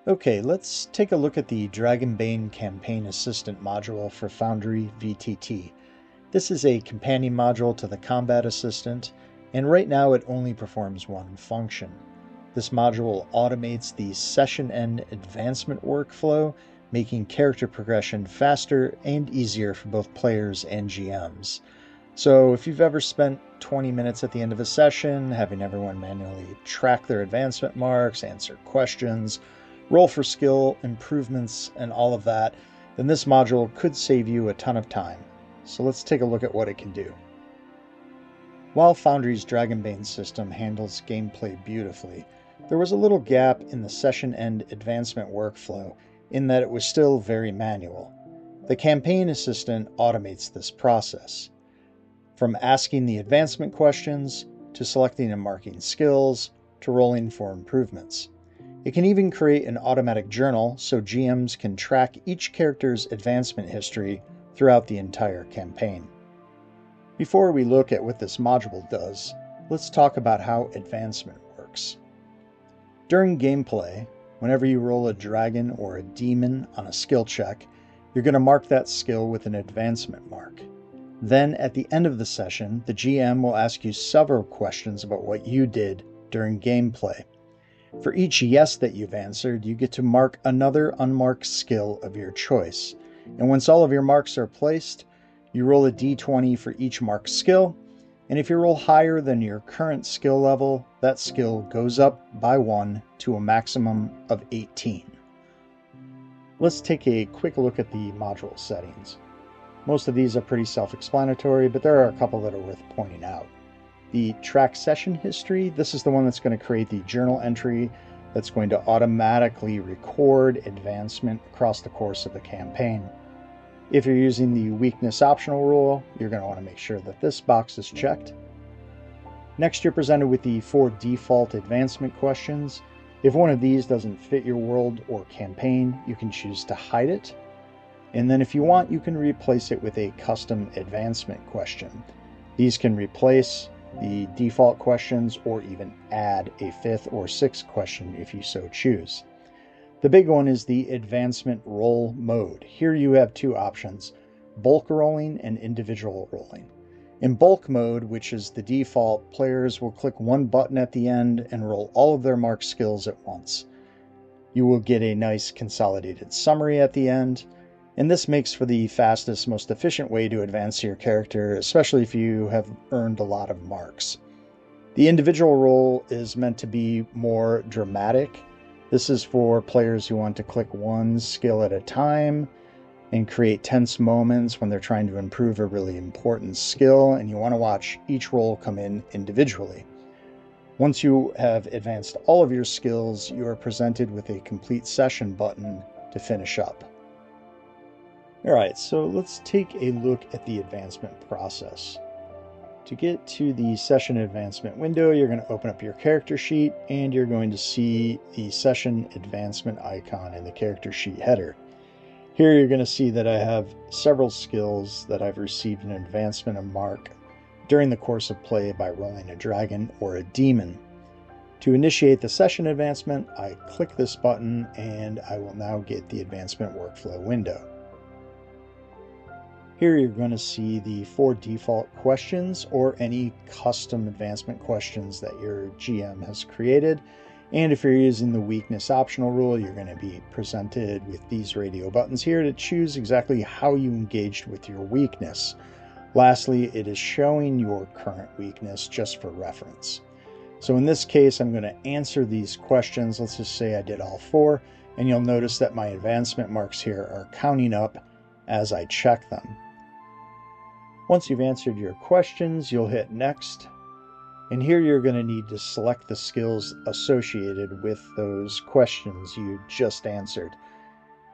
Okay, let's take a look at the Dragonbane Campaign Assistant module for Foundry VTT. This is a companion module to the Combat Assistant, and right now it only performs one function. This module automates the session end advancement workflow, making character progression faster and easier for both players and GMs. So if you've ever spent 20 minutes at the end of a session having everyone manually track their advancement marks, answer questions, roll for skill improvements, and all of that, then this module could save you a ton of time. So let's take a look at what it can do. While Foundry's Dragonbane system handles gameplay beautifully, there was a little gap in the session end advancement workflow in that it was still very manual. The Campaign Assistant automates this process. From asking the advancement questions, to selecting and marking skills, to rolling for improvements. It can even create an automatic journal so GMs can track each character's advancement history throughout the entire campaign. Before we look at what this module does, let's talk about how advancement works. During gameplay, whenever you roll a dragon or a demon on a skill check, you're going to mark that skill with an advancement mark. Then at the end of the session, the GM will ask you several questions about what you did during gameplay. For each yes that you've answered, you get to mark another unmarked skill of your choice. And once all of your marks are placed, you roll a d20 for each marked skill, and if you roll higher than your current skill level, that skill goes up by 1 to a maximum of 18. Let's take a quick look at the module settings. Most of these are pretty self-explanatory, but there are a couple that are worth pointing out. The track session history, this is the one that's going to create the journal entry that's going to automatically record advancement across the course of the campaign. If you're using the weakness optional rule, you're going to want to make sure that this box is checked. Next, you're presented with the 4 default advancement questions. If one of these doesn't fit your world or campaign, you can choose to hide it. And then if you want, you can replace it with a custom advancement question. These can replace the default questions or even add a 5th or 6th question if you so choose. The big one is the advancement roll mode. Here you have 2 options, bulk rolling and individual rolling. In bulk mode, which is the default, players will click one button at the end and roll all of their marked skills at once. You will get a nice consolidated summary at the end, and this makes for the fastest, most efficient way to advance your character, especially if you have earned a lot of marks. The individual roll is meant to be more dramatic. This is for players who want to click one skill at a time and create tense moments when they're trying to improve a really important skill, and you want to watch each roll come in individually. Once you have advanced all of your skills, you are presented with a complete session button to finish up. Alright, so let's take a look at the advancement process. To get to the session advancement window, you're going to open up your character sheet and you're going to see the session advancement icon in the character sheet header. Here you're going to see that I have several skills that I've received an advancement of mark during the course of play by rolling a dragon or a demon. To initiate the session advancement, I click this button and I will now get the advancement workflow window. Here you're going to see the 4 default questions or any custom advancement questions that your GM has created. And if you're using the weakness optional rule, you're going to be presented with these radio buttons here to choose exactly how you engaged with your weakness. Lastly, it is showing your current weakness just for reference. So in this case, I'm going to answer these questions. Let's just say I did all 4, and you'll notice that my advancement marks here are counting up as I check them. Once you've answered your questions, you'll hit Next, and here you're going to need to select the skills associated with those questions you just answered.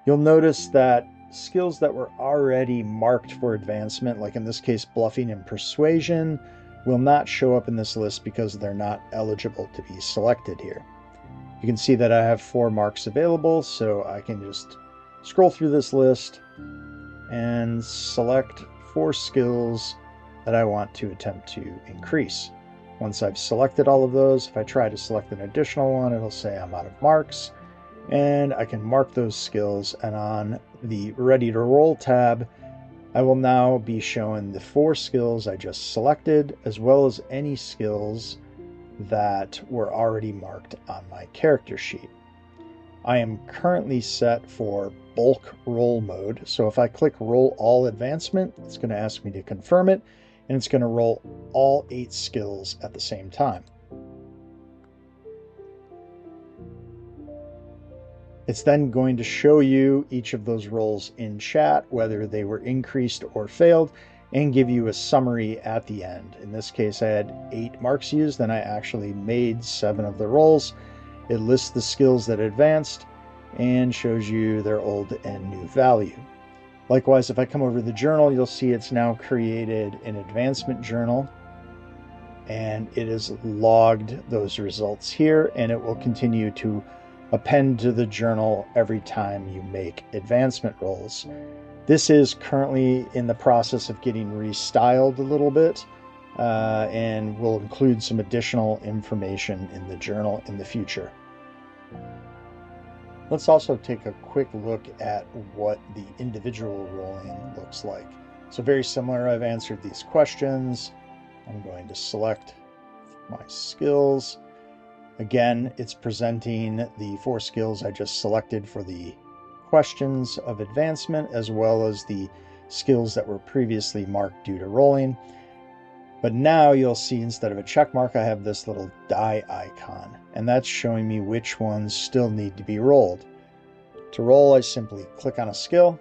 You'll notice that skills that were already marked for advancement, like in this case bluffing and persuasion, will not show up in this list because they're not eligible to be selected here. You can see that I have 4 marks available, so I can just scroll through this list and select 4 skills that I want to attempt to increase. Once I've selected all of those, if I try to select an additional one, it'll say I'm out of marks. and I can mark those skills, and on the Ready to Roll tab, I will now be shown the 4 skills I just selected, as well as any skills that were already marked on my character sheet. I am currently set for bulk roll mode, so if I click Roll All Advancement, it's going to ask me to confirm it, and it's going to roll all 8 skills at the same time. It's then going to show you each of those rolls in chat, whether they were increased or failed, and give you a summary at the end. In this case, I had 8 marks used, and I actually made 7 of the rolls. It lists the skills that advanced and shows you their old and new value. Likewise, if I come over to the journal, you'll see it's now created an advancement journal, and it has logged those results here, and it will continue to append to the journal every time you make advancement rolls. This is currently in the process of getting restyled a little bit, and will include some additional information in the journal in the future. Let's also take a quick look at what the individual rolling looks like. So very similar, I've answered these questions. I'm going to select my skills. Again, it's presenting the 4 skills I just selected for the questions of advancement, as well as the skills that were previously marked due to rolling. But now you'll see, instead of a check mark, I have this little die icon, and that's showing me which ones still need to be rolled. To roll, I simply click on a skill,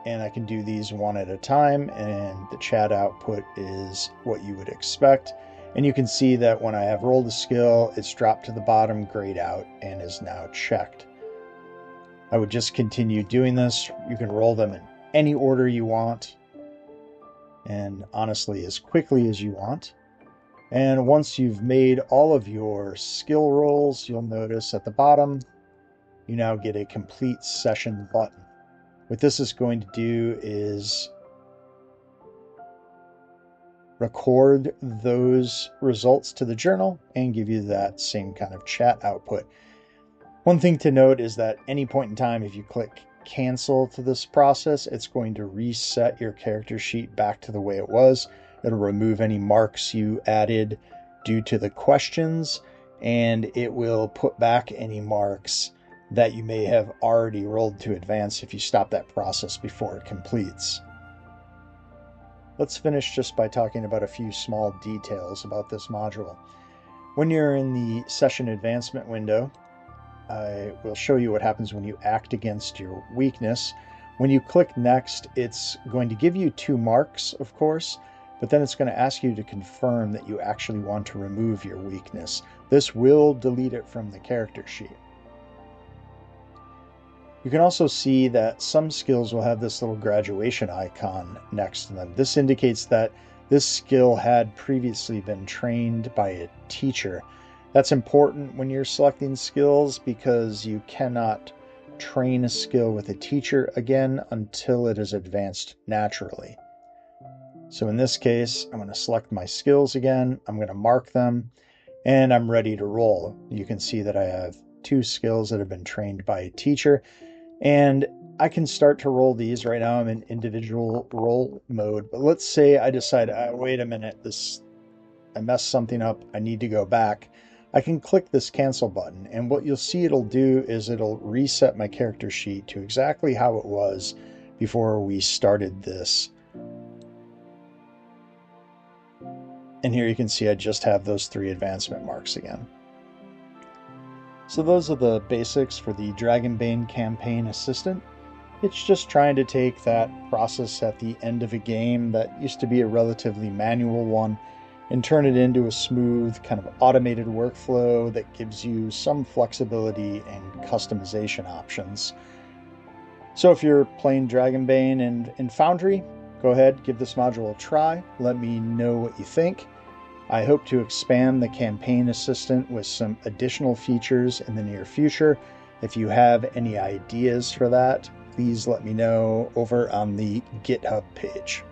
and I can do these one at a time, and the chat output is what you would expect. And you can see that when I have rolled a skill, it's dropped to the bottom, grayed out, and is now checked. I would just continue doing this. You can roll them in any order you want, and honestly, as quickly as you want. And once you've made all of your skill rolls, you'll notice at the bottom, you now get a complete session button. What this is going to do is record those results to the journal and give you that same kind of chat output. One thing to note is that any point in time, if you click cancel to this process, it's going to reset your character sheet back to the way it was. It'll remove any marks you added due to the questions, and it will put back any marks that you may have already rolled to advance if you stop that process before it completes. Let's finish just by talking about a few small details about this module. When you're in the session advancement window, I will show you what happens when you act against your weakness. When you click next, it's going to give you 2 marks, of course, but then it's going to ask you to confirm that you actually want to remove your weakness. This will delete it from the character sheet. You can also see that some skills will have this little graduation icon next to them. This indicates that this skill had previously been trained by a teacher. That's important when you're selecting skills, because you cannot train a skill with a teacher again until it is advanced naturally. So in this case, I'm going to select my skills again, I'm going to mark them, and I'm ready to roll. You can see that I have 2 skills that have been trained by a teacher, and I can start to roll these. Right now I'm in individual roll mode, but let's say I decide, wait a minute, I messed something up, I need to go back. I can click this cancel button, and what you'll see it'll do is it'll reset my character sheet to exactly how it was before we started this. And here you can see I just have those 3 advancement marks again. So those are the basics for the Dragonbane Campaign Assistant. It's just trying to take that process at the end of a game that used to be a relatively manual one and turn it into a smooth, kind of automated workflow that gives you some flexibility and customization options. So if you're playing Dragonbane and in Foundry, go ahead, give this module a try. Let me know what you think. I hope to expand the Campaign Assistant with some additional features in the near future. If you have any ideas for that, please let me know over on the GitHub page.